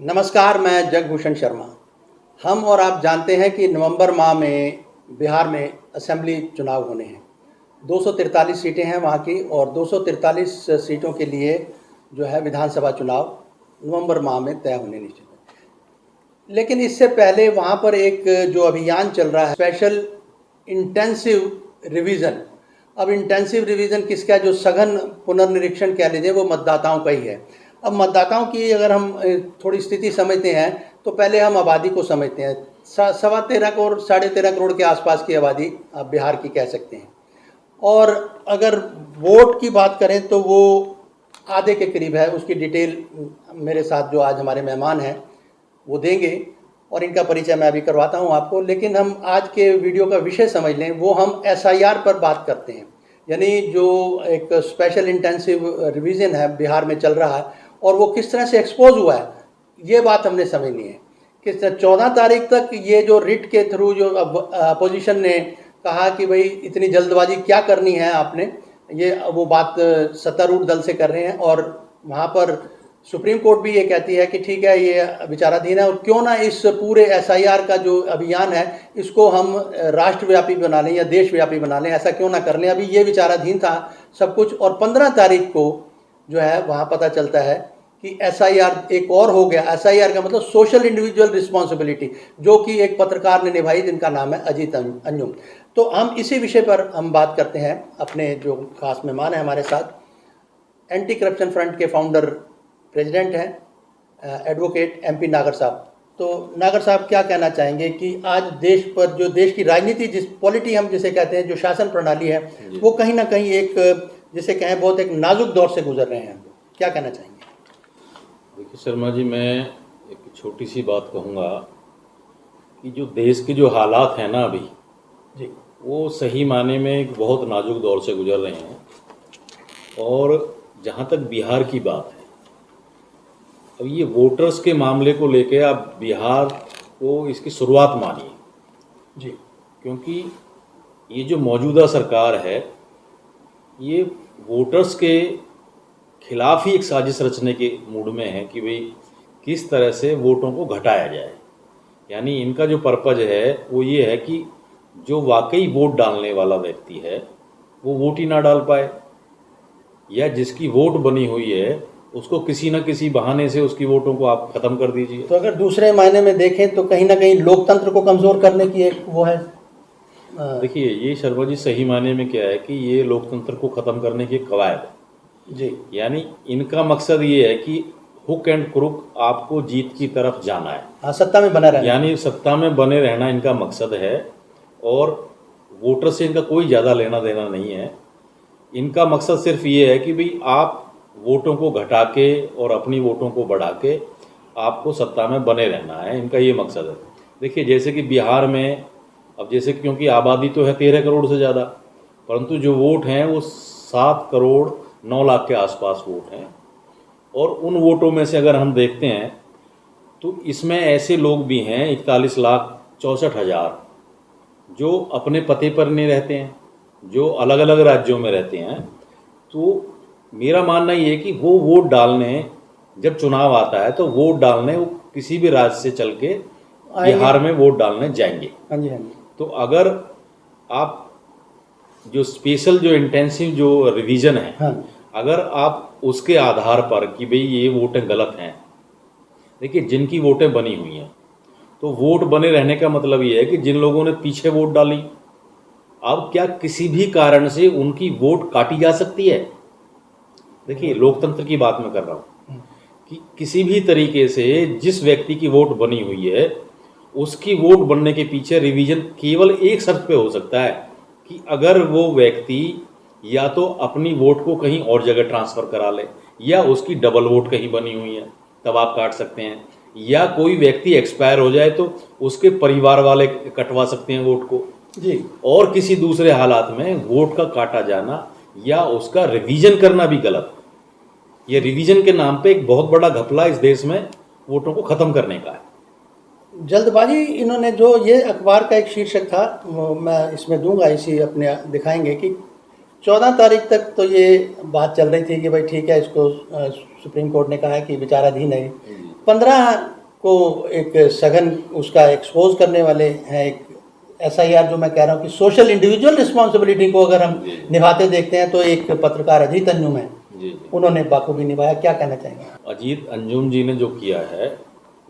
नमस्कार, मैं जगभूषण शर्मा। हम और आप जानते हैं कि नवंबर माह में बिहार में असेंबली चुनाव होने हैं। 243 सीटें हैं वहाँ की और 243 सीटों के लिए जो है विधानसभा चुनाव नवंबर माह में तय होने निश्चित है। लेकिन इससे पहले वहाँ पर एक जो अभियान चल रहा है, स्पेशल इंटेंसिव रिवीजन। अब इंटेंसिव रिवीजन किसका है? जो सघन पुनर्निरीक्षण कह लीजिए, वो मतदाताओं का ही है। अब मतदाताओं की अगर हम थोड़ी स्थिति समझते हैं तो पहले हम आबादी को समझते हैं। 13.25 करोड़ 13.5 करोड़ के आसपास की आबादी आप बिहार की कह सकते हैं। और अगर वोट की बात करें तो वो आधे के करीब है। उसकी डिटेल मेरे साथ जो आज हमारे मेहमान हैं वो देंगे और इनका परिचय मैं अभी करवाता हूं आपको। लेकिन हम आज के वीडियो का विषय समझ लें, वो हम एसआईआर पर बात करते हैं, यानी जो एक स्पेशल इंटेंसिव रिवीजन है बिहार में चल रहा है और वो किस तरह से एक्सपोज हुआ है, ये बात हमने समझनी है। किस तरह 14 तारीख तक ये जो रिट के थ्रू जो अपोजिशन ने कहा कि भाई इतनी जल्दबाजी क्या करनी है आपने, ये वो बात सत्तारूढ़ दल से कर रहे हैं। और वहाँ पर सुप्रीम कोर्ट भी ये कहती है कि ठीक है, ये विचाराधीन है और क्यों ना इस पूरे एसआईआर का जो अभियान है इसको हम राष्ट्रव्यापी बना लें या देशव्यापी बना लें, ऐसा क्यों ना कर लें। अभी ये विचाराधीन था सब कुछ और 15 तारीख को जो है वहाँ पता चलता है कि एसआईआर एक और हो गया। एसआईआर का मतलब सोशल इंडिविजुअल रिस्पॉन्सिबिलिटी, जो कि एक पत्रकार ने निभाई जिनका नाम है अजीत अंजुम। तो हम इसी विषय पर हम बात करते हैं। अपने जो खास मेहमान हैं हमारे साथ, एंटी करप्शन फ्रंट के फाउंडर प्रेसिडेंट हैं एडवोकेट एमपी नागर साहब। तो नागर साहब, क्या कहना चाहेंगे कि आज देश पर जो देश की राजनीति, जिस पॉलिटी हम जिसे कहते हैं, जो शासन प्रणाली है, वो कहीं ना कहीं एक जिसे कहें बहुत एक नाजुक दौर से गुजर रहे हैं, क्या कहना चाहेंगे? देखिए शर्मा जी, मैं एक छोटी सी बात कहूँगा कि जो देश के जो हालात हैं ना अभी जी, वो सही माने में एक बहुत नाजुक दौर से गुजर रहे हैं। और जहाँ तक बिहार की बात है, अब ये वोटर्स के मामले को लेके आप बिहार को इसकी शुरुआत मानिए जी, क्योंकि ये जो मौजूदा सरकार है ये वोटर्स के खिलाफ ही एक साजिश रचने के मूड में है कि भाई किस तरह से वोटों को घटाया जाए। यानी इनका जो पर्पज है वो ये है कि जो वाकई वोट डालने वाला व्यक्ति है वो वोट ही ना डाल पाए, या जिसकी वोट बनी हुई है उसको किसी न किसी बहाने से उसकी वोटों को आप ख़त्म कर दीजिए। तो अगर दूसरे मायने में देखें तो कहीं ना कहीं लोकतंत्र को कमज़ोर करने की एक वो है। देखिए ये शर्मा जी, सही मायने में क्या है कि ये लोकतंत्र को ख़त्म करने की कवायद है जी, यानी इनका मकसद ये है कि हुक एंड क्रुक आपको जीत की तरफ जाना है। हाँ, सत्ता में बना रहना, यानी सत्ता में बने रहना इनका मकसद है और वोटर से इनका कोई ज़्यादा लेना देना नहीं है। इनका मकसद सिर्फ ये है कि भाई आप वोटों को घटा के और अपनी वोटों को बढ़ा के आपको सत्ता में बने रहना है, इनका ये मकसद है। देखिए जैसे कि बिहार में अब जैसे क्योंकि आबादी तो है 13 करोड़ से ज़्यादा, परंतु जो वोट हैं वो 7 करोड़ 9 लाख के आसपास वोट हैं। और उन वोटों में से अगर हम देखते हैं तो इसमें ऐसे लोग भी हैं 41,64,000 जो अपने पते पर नहीं रहते हैं, जो अलग अलग राज्यों में रहते हैं। तो मेरा मानना ये है कि वो वोट डालने, जब चुनाव आता है तो वोट डालने वो किसी भी राज्य से चल के बिहार में वोट डालने जाएंगे। हाँ जी, हाँ जी। तो अगर आप जो स्पेशल जो इंटेंसिव जो रिवीजन है, हाँ, अगर आप उसके आधार पर कि भाई ये वोटें गलत हैं, देखिए जिनकी वोटें बनी हुई हैं, तो वोट बने रहने का मतलब ये है कि जिन लोगों ने पीछे वोट डाली, अब क्या किसी भी कारण से उनकी वोट काटी जा सकती है? देखिए लोकतंत्र की बात मैं कर रहा हूँ कि किसी भी तरीके से जिस व्यक्ति की वोट बनी हुई है उसकी वोट बनने के पीछे रिवीजन केवल एक शर्त पे हो सकता है कि अगर वो व्यक्ति या तो अपनी वोट को कहीं और जगह ट्रांसफ़र करा ले या उसकी डबल वोट कहीं बनी हुई है, तब आप काट सकते हैं। या कोई व्यक्ति एक्सपायर हो जाए तो उसके परिवार वाले कटवा सकते हैं वोट को जी। और किसी दूसरे हालात में वोट का काटा जाना या उसका रिवीजन करना भी गलत। ये रिवीजन के नाम पे एक बहुत बड़ा घपला इस देश में वोटों को ख़त्म करने का है। जल्दबाजी इन्होंने जो, ये अखबार का एक शीर्षक था, वो मैं इसमें दूंगा, इसी अपने दिखाएंगे कि 14 तारीख तक तो ये बात चल रही थी कि भाई ठीक है, इसको सुप्रीम कोर्ट ने कहा है कि विचाराधीन है। 15 को एक सघन उसका एक्सपोज करने वाले हैं। एक SIR जो मैं कह रहा हूँ कि सोशल इंडिविजुअल रिस्पॉन्सिबिलिटी को अगर हम निभाते देखते हैं तो एक पत्रकार अजीत अंजुम है, उन्होंने बाखूबी निभाया। क्या कहना चाहेंगे? अजीत अंजुम जी ने जो किया है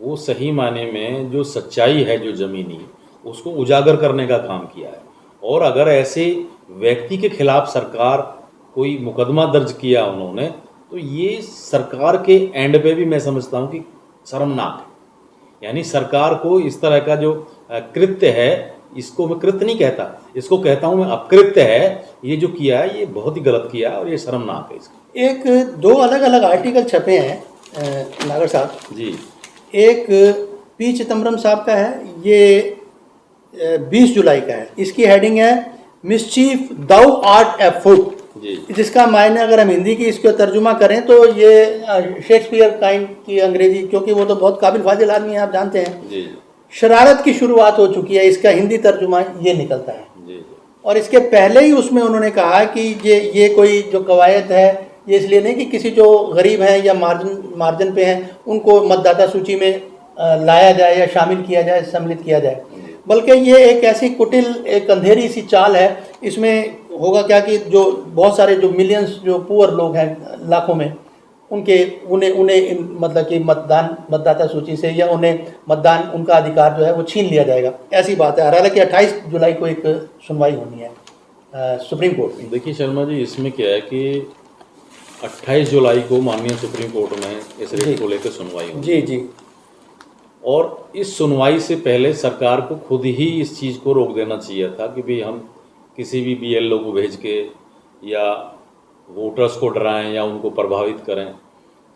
वो सही मायने में जो सच्चाई है जो ज़मीनी, उसको उजागर करने का काम किया है। और अगर ऐसे व्यक्ति के खिलाफ सरकार कोई मुकदमा दर्ज किया उन्होंने, तो ये सरकार के एंड पे भी मैं समझता हूँ कि शर्मनाक है। यानी सरकार को इस तरह का जो कृत्य है, इसको मैं कृत्य नहीं कहता, इसको कहता हूँ मैं अपकृत्य है, ये जो किया है ये बहुत ही गलत किया है और ये शर्मनाक है। इसका एक दो अलग अलग आर्टिकल छपे हैं नागर साहब जी। एक पी चिदम्बरम साहब का है, ये 20 जुलाई का है। इसकी हेडिंग है मिसचीफ दाउ आर्ट एफुट, जिसका मायने अगर हम हिंदी की इसको तर्जुमा करें तो ये शेक्सपियर काइंड की अंग्रेजी, क्योंकि वो तो बहुत काबिल फाजिल आदमी है, आप जानते हैं जी। शरारत की शुरुआत हो चुकी है, इसका हिंदी तर्जुमा ये निकलता है। जी। और इसके पहले ही उसमें उन्होंने कहा कि ये कोई जो कवायद है ये इसलिए नहीं कि किसी जो गरीब हैं या मार्जिन पे हैं उनको मतदाता सूची में लाया जाए या शामिल किया जाए, सम्मिलित किया जाए, बल्कि ये एक ऐसी कुटिल एक अंधेरी सी चाल है। इसमें होगा क्या कि जो बहुत सारे जो मिलियंस जो पुअर लोग हैं लाखों में, उन्हें मतलब कि मतदाता सूची से या उन्हें मतदान उनका अधिकार जो है वो छीन लिया जाएगा, ऐसी बात है। हालांकि 28 जुलाई को एक सुनवाई होनी है सुप्रीम कोर्ट में। देखिए शर्मा जी, इसमें क्या है कि 28 जुलाई को माननीय सुप्रीम कोर्ट में इस रेट को लेकर सुनवाई होगी। जी जी। और इस सुनवाई से पहले सरकार को खुद ही इस चीज़ को रोक देना चाहिए था कि भाई हम किसी भी BLO को भेज के या वोटर्स को डराएं या उनको प्रभावित करें।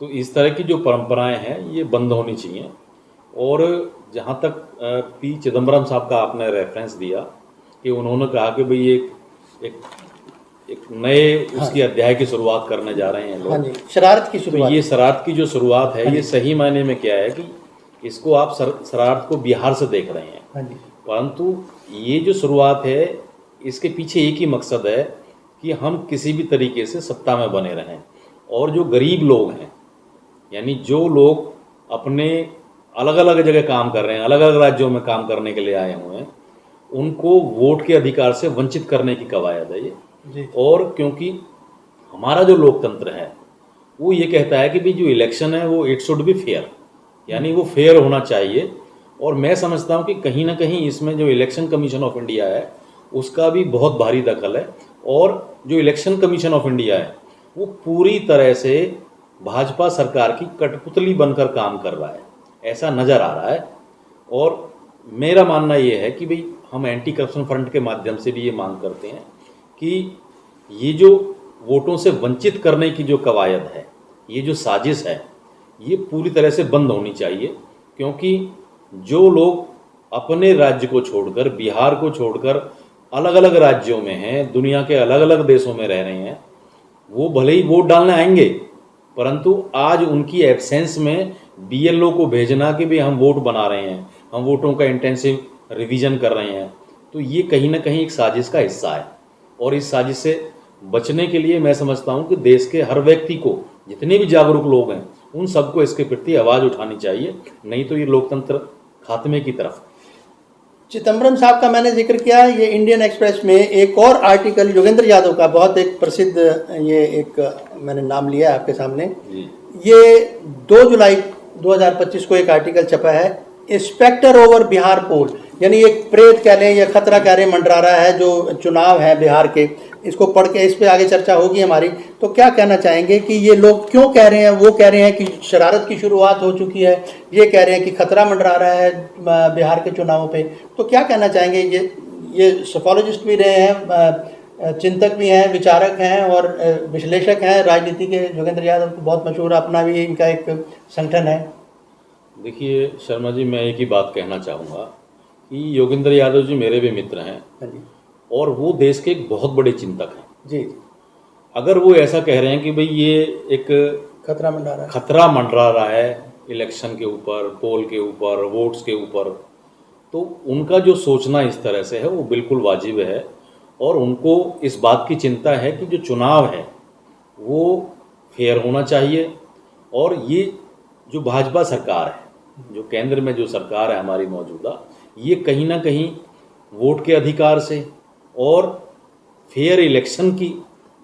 तो इस तरह की जो परंपराएं हैं ये बंद होनी चाहिए। और जहाँ तक पी चिदम्बरम साहब का आपने रेफरेंस दिया कि उन्होंने कहा कि भाई एक नए उसकी अध्याय की शुरुआत करने जा रहे हैं लोग। हाँ जी, शरारत की शुरुआत। तो ये शरारत की जो शुरुआत है ये सही मायने में क्या है कि इसको आप शरारत को बिहार से देख रहे हैं। हाँ जी। परंतु ये जो शुरुआत है इसके पीछे एक ही मकसद है कि हम किसी भी तरीके से सत्ता में बने रहें। और जो गरीब लोग हैं, यानी जो लोग अपने अलग अलग जगह काम कर रहे हैं, अलग अलग राज्यों में काम करने के लिए आए हुए हैं, उनको वोट के अधिकार से वंचित करने की कवायद है ये जी। और क्योंकि हमारा जो लोकतंत्र है वो ये कहता है कि भाई जो इलेक्शन है वो इट शुड बी फेयर, यानी वो फेयर होना चाहिए। और मैं समझता हूँ कि कहीं ना कहीं इसमें जो इलेक्शन कमीशन ऑफ इंडिया है उसका भी बहुत भारी दखल है। और जो इलेक्शन कमीशन ऑफ इंडिया है वो पूरी तरह से भाजपा सरकार की कठपुतली बनकर काम कर रहा है, ऐसा नज़र आ रहा है। और मेरा मानना ये है कि भाई हम एंटी करप्शन फ्रंट के माध्यम से भी ये मांग करते हैं कि ये जो वोटों से वंचित करने की जो कवायद है, ये जो साजिश है, ये पूरी तरह से बंद होनी चाहिए। क्योंकि जो लोग अपने राज्य को छोड़कर, बिहार को छोड़कर अलग अलग राज्यों में हैं, दुनिया के अलग अलग देशों में रह रहे हैं, वो भले ही वोट डालने आएंगे, परंतु आज उनकी एब्सेंस में BLO को भेजना कि भाई हम वोट बना रहे हैं, हम वोटों का इंटेंसिव रिवीजन कर रहे हैं, तो ये कहीं ना कहीं एक साजिश का हिस्सा है। और इस साजिश से बचने के लिए मैं समझता हूँ कि देश के हर व्यक्ति को, जितने भी जागरूक लोग हैं, उन सबको इसके प्रति आवाज़ उठानी चाहिए, नहीं तो ये लोकतंत्र खात्मे की तरफ। चिदम्बरम साहब का मैंने जिक्र किया, ये इंडियन एक्सप्रेस में एक और आर्टिकल योगेंद्र यादव का, बहुत एक प्रसिद्ध, ये एक मैंने नाम लिया है आपके सामने जी। ये 2 जुलाई 2025 को एक आर्टिकल छपा है, इंस्पेक्टर ओवर बिहार पोल, यानी एक प्रेत कह लें या खतरा कह लें मंडरा रहा है जो चुनाव है बिहार के। इसको पढ़ के इस पे आगे चर्चा होगी हमारी। तो क्या कहना चाहेंगे कि ये लोग क्यों कह रहे हैं, वो कह रहे हैं कि शरारत की शुरुआत हो चुकी है, ये कह रहे हैं कि खतरा मंडरा रहा है बिहार के चुनावों पे, तो क्या कहना चाहेंगे? ये सोफोलॉजिस्ट भी रहे हैं, चिंतक भी हैं, विचारक हैं और विश्लेषक हैं राजनीति के। योगेंद्र यादव बहुत मशहूर, अपना भी इनका एक संगठन है। देखिए शर्मा जी, मैं एक ही बात कहना चाहूँगा कि योगेंद्र यादव जी मेरे भी मित्र हैं और वो देश के एक बहुत बड़े चिंतक हैं जी। अगर वो ऐसा कह रहे हैं कि भाई ये एक खतरा मंडरा रहा है इलेक्शन के ऊपर, पोल के ऊपर, वोट्स के ऊपर, तो उनका जो सोचना इस तरह से है वो बिल्कुल वाजिब है। और उनको इस बात की चिंता है कि जो चुनाव है वो फेयर होना चाहिए। और ये जो भाजपा सरकार है जो केंद्र में जो सरकार है हमारी मौजूदा, ये कहीं ना कहीं वोट के अधिकार से और फेयर इलेक्शन की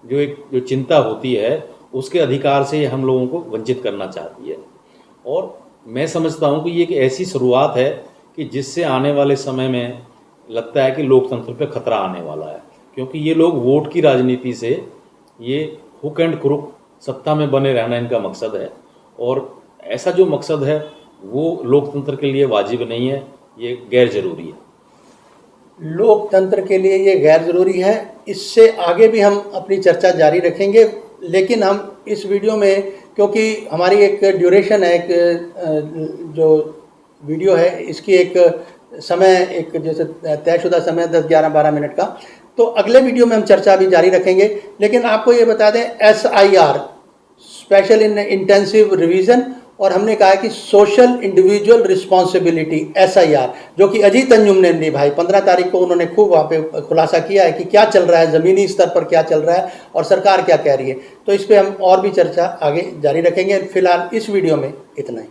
जो चिंता होती है उसके अधिकार से हम लोगों को वंचित करना चाहती है। और मैं समझता हूँ कि ये एक ऐसी शुरुआत है कि जिससे आने वाले समय में लगता है कि लोकतंत्र पे खतरा आने वाला है, क्योंकि ये लोग वोट की राजनीति से, ये हुक एंड क्रुक सत्ता में बने रहना इनका मकसद है, और ऐसा जो मकसद है वो लोकतंत्र के लिए वाजिब नहीं है, ये गैर जरूरी है। लोकतंत्र के लिए ये गैर ज़रूरी है। इससे आगे भी हम अपनी चर्चा जारी रखेंगे, लेकिन हम इस वीडियो में, क्योंकि हमारी एक ड्यूरेशन है, एक जो वीडियो है इसकी एक समय, एक जैसे तयशुदा समय 10, 11, 12 मिनट का, तो अगले वीडियो में हम चर्चा भी जारी रखेंगे। लेकिन आपको ये बता दें, SIR स्पेशल इंटेंसिव रिवीजन, और हमने कहा है कि सोशल इंडिविजुअल रिस्पॉन्सिबिलिटी SIR, जो कि अजीत अंजुम ने निभाई। 15 तारीख को उन्होंने खूब वहाँ पे खुलासा किया है कि क्या चल रहा है, ज़मीनी स्तर पर क्या चल रहा है और सरकार क्या कह रही है। तो इस पर हम और भी चर्चा आगे जारी रखेंगे। फिलहाल इस वीडियो में इतना ही।